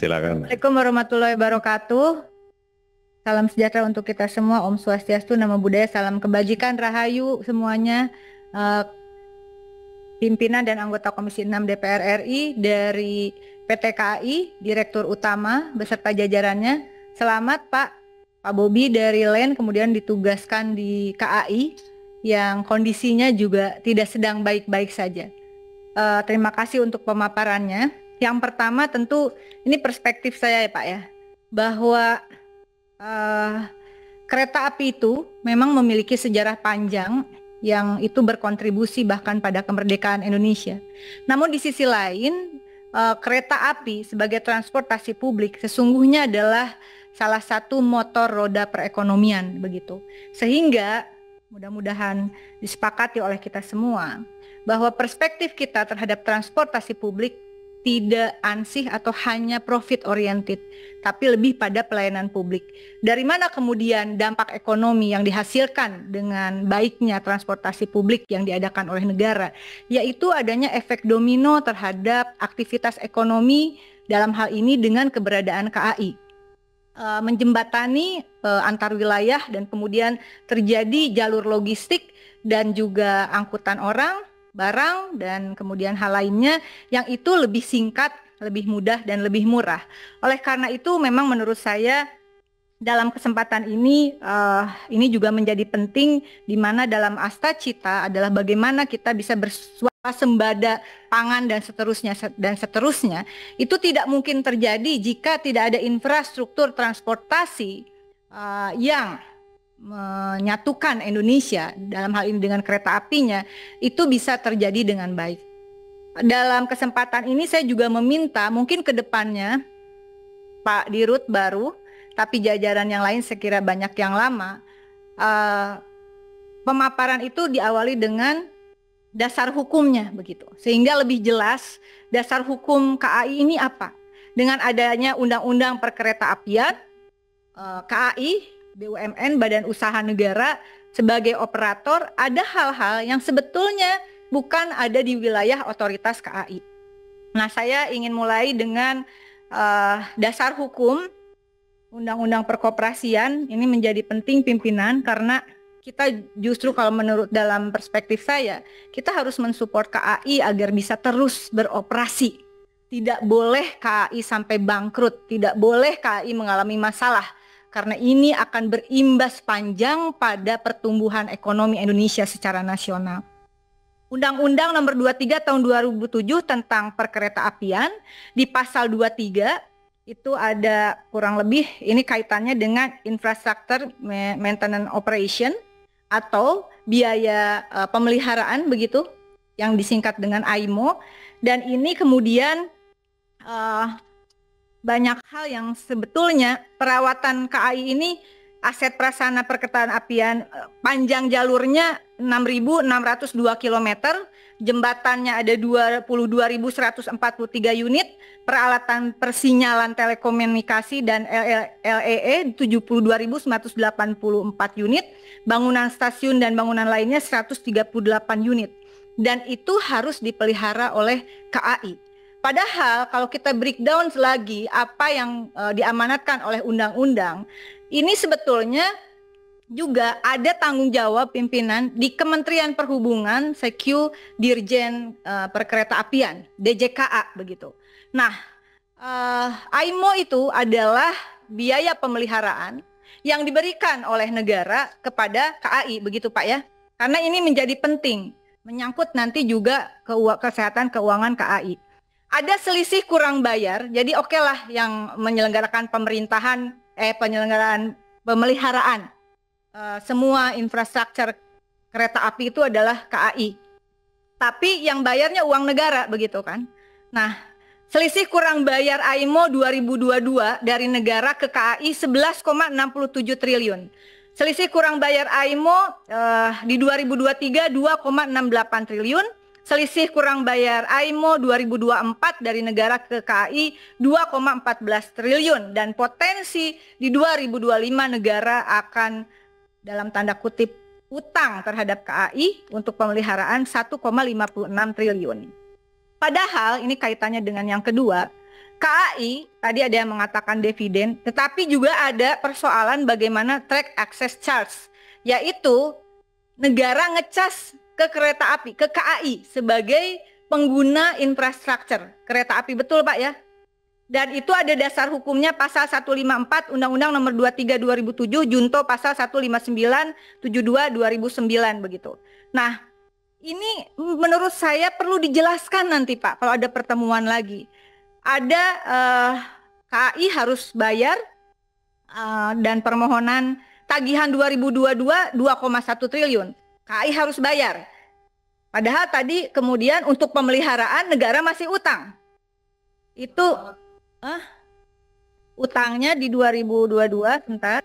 Silakan. Assalamualaikum warahmatullahi wabarakatuh. Salam sejahtera untuk kita semua. Om Swastiastu, Namo Buddhaya, salam kebajikan, rahayu semuanya. Eh, Pimpinan dan anggota Komisi 6 DPR RI dari PT KAI, Direktur Utama beserta jajarannya. Selamat Pak Bobi dari LEN kemudian ditugaskan di KAI yang kondisinya juga tidak sedang baik-baik saja. Terima kasih untuk pemaparannya. Yang pertama tentu ini perspektif saya ya Pak ya, bahwa kereta api itu memang memiliki sejarah panjang yang itu berkontribusi bahkan pada kemerdekaan Indonesia. Namun di sisi lain, kereta api sebagai transportasi publik sesungguhnya adalah salah satu motor roda perekonomian begitu. Sehingga mudah-mudahan disepakati oleh kita semua bahwa perspektif kita terhadap transportasi publik tidak ansih atau hanya profit oriented, tapi lebih pada pelayanan publik. Dari mana kemudian dampak ekonomi yang dihasilkan dengan baiknya transportasi publik yang diadakan oleh negara, yaitu adanya efek domino terhadap aktivitas ekonomi, dalam hal ini dengan keberadaan KAI. Menjembatani antar wilayah dan kemudian terjadi jalur logistik dan juga angkutan orang, barang, dan kemudian hal lainnya yang itu lebih singkat, lebih mudah, dan lebih murah. Oleh karena itu memang menurut saya dalam kesempatan ini juga menjadi penting di mana dalam Asta Cita adalah bagaimana kita bisa berswasembada pangan dan seterusnya. Itu tidak mungkin terjadi jika tidak ada infrastruktur transportasi yang menyatukan Indonesia dalam hal ini dengan kereta apinya, itu bisa terjadi dengan baik. Dalam kesempatan ini saya juga meminta mungkin ke depannya Pak Dirut baru, tapi jajaran yang lain sekira banyak yang lama, pemaparan itu diawali dengan dasar hukumnya begitu, sehingga lebih jelas dasar hukum KAI ini apa. Dengan adanya Undang-Undang Perkeretaapian, KAI BUMN, Badan Usaha Negara sebagai operator, ada hal-hal yang sebetulnya bukan ada di wilayah otoritas KAI. Nah, saya ingin mulai dengan dasar hukum Undang-Undang Perkoperasian. Ini menjadi penting pimpinan karena kita justru kalau menurut dalam perspektif saya, kita harus mensupport KAI agar bisa terus beroperasi. Tidak boleh KAI sampai bangkrut, tidak boleh KAI mengalami masalah. Karena ini akan berimbas panjang pada pertumbuhan ekonomi Indonesia secara nasional. Undang-Undang Nomor 23 Tahun 2007 tentang Perkeretaapian di pasal 23 itu ada kurang lebih ini kaitannya dengan infrastructure maintenance operation atau biaya pemeliharaan begitu yang disingkat dengan AIMO, dan ini kemudian banyak hal yang sebetulnya perawatan KAI ini aset prasarana perkeretaapian panjang jalurnya 6.602 km, jembatannya ada 22.143 unit, peralatan persinyalan telekomunikasi dan LEE 72.984 unit, bangunan stasiun dan bangunan lainnya 138 unit, dan itu harus dipelihara oleh KAI. Padahal kalau kita breakdown lagi apa yang diamanatkan oleh undang-undang, ini sebetulnya juga ada tanggung jawab pimpinan di Kementerian Perhubungan, Sekyu Dirjen Perkeretaapian, DJKA begitu. Nah, AIMO itu adalah biaya pemeliharaan yang diberikan oleh negara kepada KAI begitu Pak ya. Karena ini menjadi penting, menyangkut nanti juga kesehatan keuangan KAI. Ada selisih kurang bayar, jadi oke lah yang menyelenggarakan penyelenggaraan pemeliharaan semua infrastruktur kereta api itu adalah KAI. Tapi yang bayarnya uang negara begitu kan. Nah, selisih kurang bayar AIMO 2022 dari negara ke KAI 11,67 triliun. Selisih kurang bayar AIMO di 2023 2,68 triliun. Selisih kurang bayar AIMO 2024 dari negara ke KAI 2,14 triliun, dan potensi di 2025 negara akan dalam tanda kutip utang terhadap KAI untuk pemeliharaan 1,56 triliun. Padahal ini kaitannya dengan yang kedua, KAI tadi ada yang mengatakan dividen, tetapi juga ada persoalan bagaimana track access charge, yaitu negara ngecas ke kereta api, ke KAI sebagai pengguna infrastruktur kereta api, betul Pak ya? Dan itu ada dasar hukumnya pasal 154 Undang-Undang Nomor 23 2007, junto pasal 159 72 2009 begitu. Nah, ini menurut saya perlu dijelaskan nanti Pak kalau ada pertemuan lagi. Ada KAI harus bayar dan permohonan tagihan 2022 2,1 triliun. KAI harus bayar. Padahal tadi kemudian untuk pemeliharaan negara masih utang. Itu utangnya di 2022, sebentar.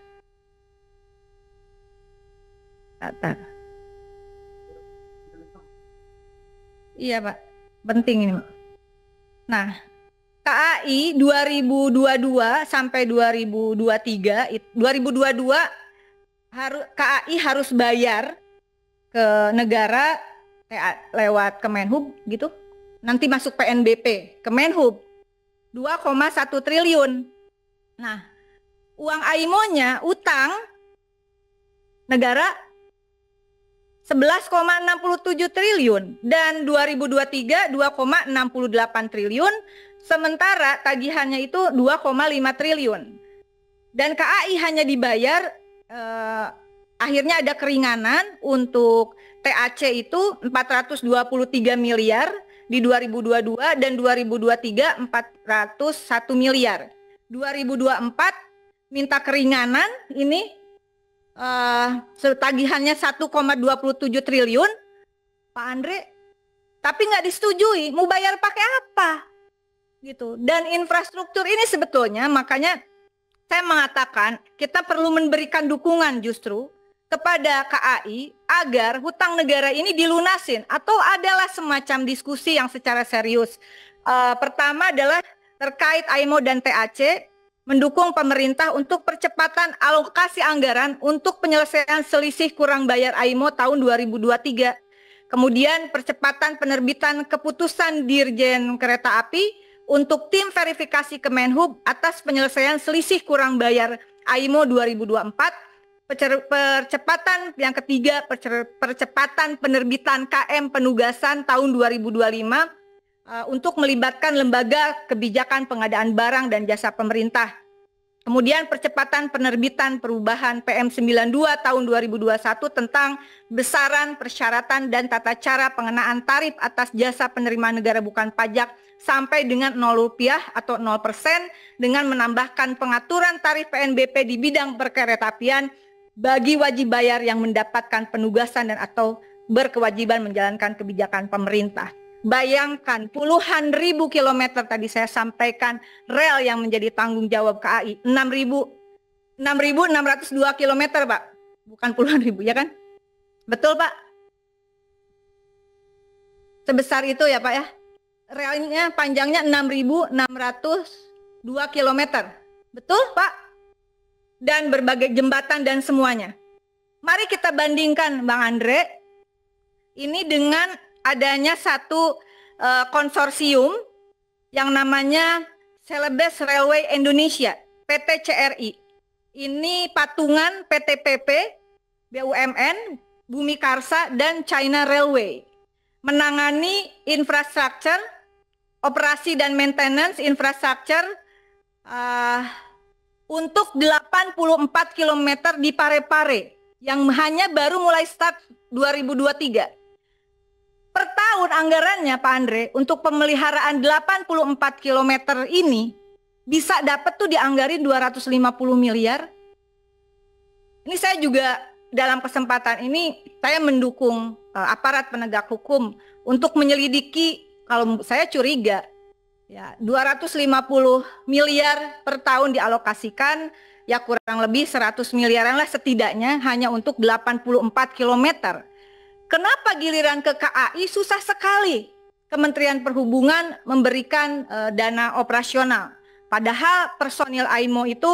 Iya Pak, penting ini. Nah, KAI 2022 sampai 2023, 2022 KAI harus bayar ke negara lewat Kemenhub gitu. Nanti masuk PNBP, Kemenhub 2,1 triliun. Nah, uang AIMO-nya utang negara 11,67 triliun dan 2023 2,68 triliun, sementara tagihannya itu 2,5 triliun. Dan KAI hanya dibayar akhirnya ada keringanan untuk TAC itu 423 miliar di 2022 dan 2023 401 miliar. 2024 minta keringanan ini tagihannya 1,27 triliun, Pak Andre, tapi nggak disetujui. Mau bayar pakai apa? Gitu. Dan infrastruktur ini sebetulnya makanya saya mengatakan kita perlu memberikan dukungan justru kepada KAI agar hutang negara ini dilunasin atau adalah semacam diskusi yang secara serius. Pertama adalah terkait AIMO dan TAC, mendukung pemerintah untuk percepatan alokasi anggaran untuk penyelesaian selisih kurang bayar AIMO tahun 2023. Kemudian percepatan penerbitan keputusan Dirjen Kereta Api untuk tim verifikasi Kemenhub atas penyelesaian selisih kurang bayar AIMO 2024. Percepatan yang ketiga, percepatan penerbitan KM penugasan tahun 2025 untuk melibatkan lembaga kebijakan pengadaan barang dan jasa pemerintah. Kemudian percepatan penerbitan perubahan PM92 tahun 2021 tentang besaran, persyaratan, dan tata cara pengenaan tarif atas jasa penerimaan negara bukan pajak sampai dengan 0 rupiah atau 0% dengan menambahkan pengaturan tarif PNBP di bidang perkeretaapian bagi wajib bayar yang mendapatkan penugasan dan atau berkewajiban menjalankan kebijakan pemerintah. Bayangkan puluhan ribu kilometer tadi saya sampaikan rel yang menjadi tanggung jawab KAI, 6.602 kilometer Pak, bukan puluhan ribu ya kan? Betul Pak? Sebesar itu ya Pak ya? Relnya panjangnya 6.602 kilometer, betul Pak? Dan berbagai jembatan dan semuanya. Mari kita bandingkan Bang Andre ini dengan adanya satu konsorsium yang namanya Celebes Railway Indonesia, PT CRI. Ini patungan PT PP, BUMN, Bumi Karsa, dan China Railway. Menangani infrastruktur, operasi dan maintenance infrastruktur untuk 84 km di Parepare yang hanya baru mulai start 2023. Per tahun anggarannya Pak Andre untuk pemeliharaan 84 km ini bisa dapat tuh dianggarin 250 miliar. Ini saya juga dalam kesempatan ini saya mendukung aparat penegak hukum untuk menyelidiki, kalau saya curiga ya 250 miliar per tahun dialokasikan, ya kurang lebih 100 miliaran lah setidaknya hanya untuk 84 km. Kenapa giliran ke KAI susah sekali Kementerian Perhubungan memberikan dana operasional? Padahal personil AIMO itu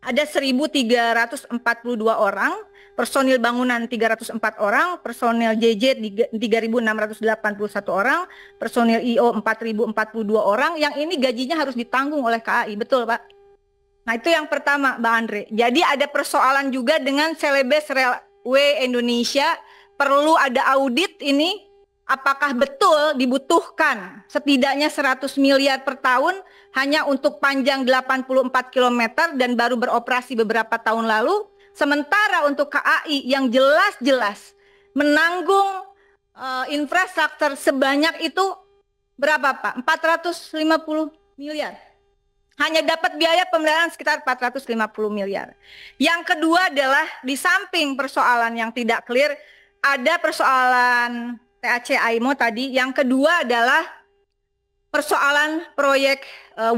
ada 1.342 orang, personil bangunan 304 orang, personil JJ 3.681 orang, personil IO 4.042 orang, yang ini gajinya harus ditanggung oleh KAI, betul Pak? Nah itu yang pertama Mbak Andre. Jadi ada persoalan juga dengan Celebes Railway Indonesia, perlu ada audit ini, apakah betul dibutuhkan setidaknya 100 miliar per tahun hanya untuk panjang 84 km dan baru beroperasi beberapa tahun lalu, sementara untuk KAI yang jelas-jelas menanggung infrastruktur sebanyak itu berapa Pak? 450 miliar. Hanya dapat biaya pemeliharaan sekitar 450 miliar. Yang kedua adalah di samping persoalan yang tidak clear, ada persoalan TAC AIMO tadi. Yang kedua adalah persoalan proyek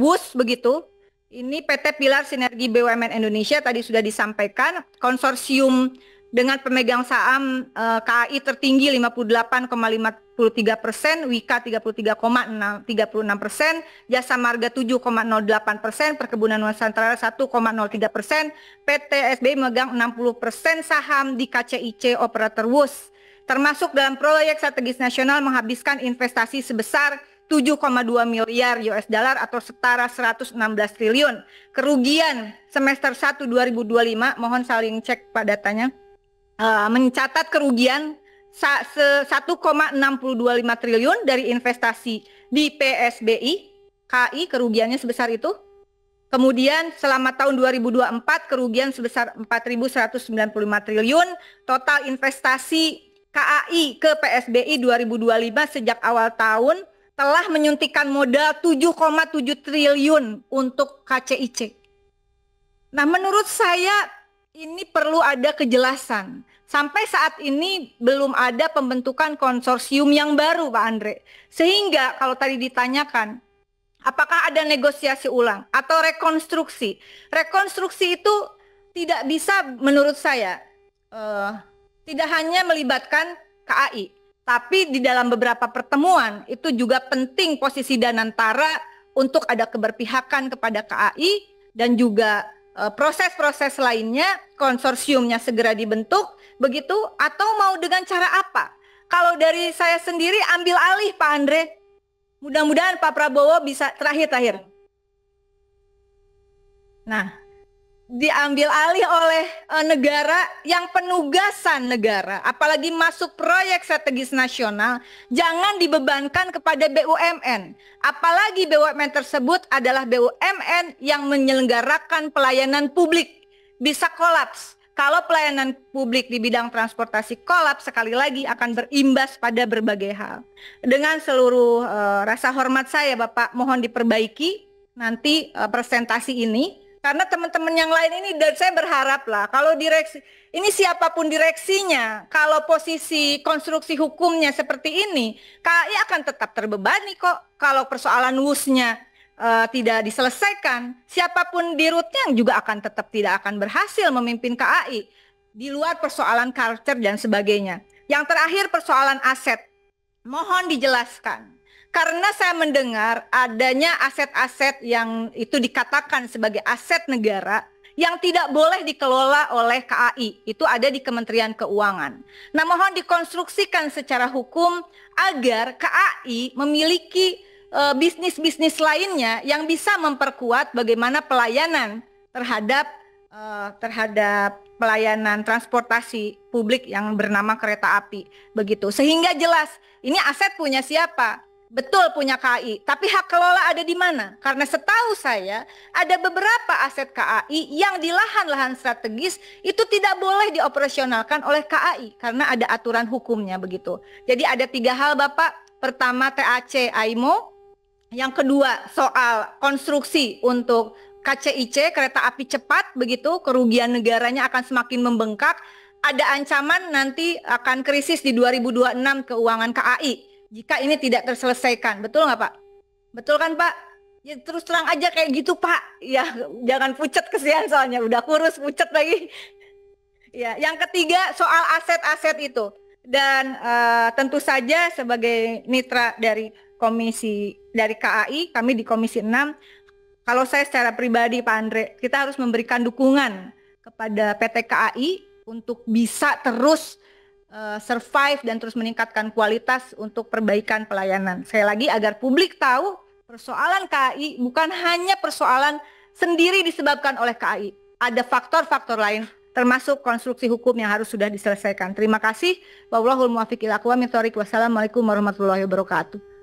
WUS begitu. Ini PT Pilar Sinergi BUMN Indonesia tadi sudah disampaikan, konsorsium dengan pemegang saham KAI tertinggi 58,53%, Wika 33,36%, Jasa Marga 7,08%, Perkebunan Nusantara 1,03%, PT SBI memegang 60% saham di KCIC operator WUS. Termasuk dalam proyek strategis nasional menghabiskan investasi sebesar 7,2 miliar US dollar atau setara 116 triliun. Kerugian semester 1 2025, mohon saling cek Pak datanya, mencatat kerugian 1,625 triliun dari investasi di PSBI, KAI kerugiannya sebesar itu. Kemudian selama tahun 2024 kerugian sebesar 4.195 triliun, total investasi KAI ke PSBI 2025 sejak awal tahun telah menyuntikkan modal 7,7 triliun untuk KCIC. Nah, menurut saya ini perlu ada kejelasan. Sampai saat ini belum ada pembentukan konsorsium yang baru, Pak Andre. Sehingga kalau tadi ditanyakan, apakah ada negosiasi ulang atau rekonstruksi? Rekonstruksi itu tidak bisa menurut saya, tidak hanya melibatkan KAI, tapi di dalam beberapa pertemuan itu juga penting posisi Danantara untuk ada keberpihakan kepada KAI dan juga proses-proses lainnya, konsorsiumnya segera dibentuk, begitu, atau mau dengan cara apa? Kalau dari saya sendiri ambil alih Pak Andre, mudah-mudahan Pak Prabowo bisa terakhir. Nah, diambil alih oleh negara yang penugasan negara, apalagi masuk proyek strategis nasional, jangan dibebankan kepada BUMN. Apalagi BUMN tersebut adalah BUMN yang menyelenggarakan pelayanan publik, bisa kolaps. Kalau pelayanan publik di bidang transportasi kolaps, sekali lagi akan berimbas pada berbagai hal. Dengan seluruh rasa hormat saya, Bapak, mohon diperbaiki nanti presentasi ini. Karena teman-teman yang lain ini, dan saya berharap lah kalau direksi, ini siapapun direksinya, kalau posisi konstruksi hukumnya seperti ini, KAI akan tetap terbebani kok. Kalau persoalan WUS-nya tidak diselesaikan, siapapun dirutnya juga akan tetap tidak akan berhasil memimpin KAI. Di luar persoalan culture dan sebagainya. Yang terakhir persoalan aset, mohon dijelaskan. Karena saya mendengar adanya aset-aset yang itu dikatakan sebagai aset negara yang tidak boleh dikelola oleh KAI. Itu ada di Kementerian Keuangan. Nah, mohon dikonstruksikan secara hukum agar KAI memiliki bisnis-bisnis lainnya yang bisa memperkuat bagaimana pelayanan terhadap pelayanan transportasi publik yang bernama kereta api. Begitu. Sehingga jelas, ini aset punya siapa? Betul punya KAI, tapi hak kelola ada di mana? Karena setahu saya ada beberapa aset KAI yang di lahan-lahan strategis itu tidak boleh dioperasionalkan oleh KAI karena ada aturan hukumnya begitu. Jadi ada 3 hal Bapak. Pertama TAC AIMO, yang kedua soal konstruksi untuk KCIC kereta api cepat begitu, kerugian negaranya akan semakin membengkak. Ada ancaman nanti akan krisis di 2026 keuangan KAI. Jika ini tidak terselesaikan, betul nggak Pak? Betul kan Pak? Ya terus terang aja kayak gitu Pak. Ya jangan pucet kesian soalnya udah kurus pucet lagi. Ya, yang ketiga soal aset-aset itu. Dan tentu saja sebagai mitra dari KAI, kami di Komisi 6, kalau saya secara pribadi Pak Andre, kita harus memberikan dukungan kepada PT KAI untuk bisa terus survive dan terus meningkatkan kualitas untuk perbaikan pelayanan. Sekali lagi agar publik tahu persoalan KAI bukan hanya persoalan sendiri disebabkan oleh KAI. Ada faktor-faktor lain termasuk konstruksi hukum yang harus sudah diselesaikan. Terima kasih. Wallahul muwaffiq ila aqwamit thoriq. Wassalamualaikum warahmatullahi wabarakatuh.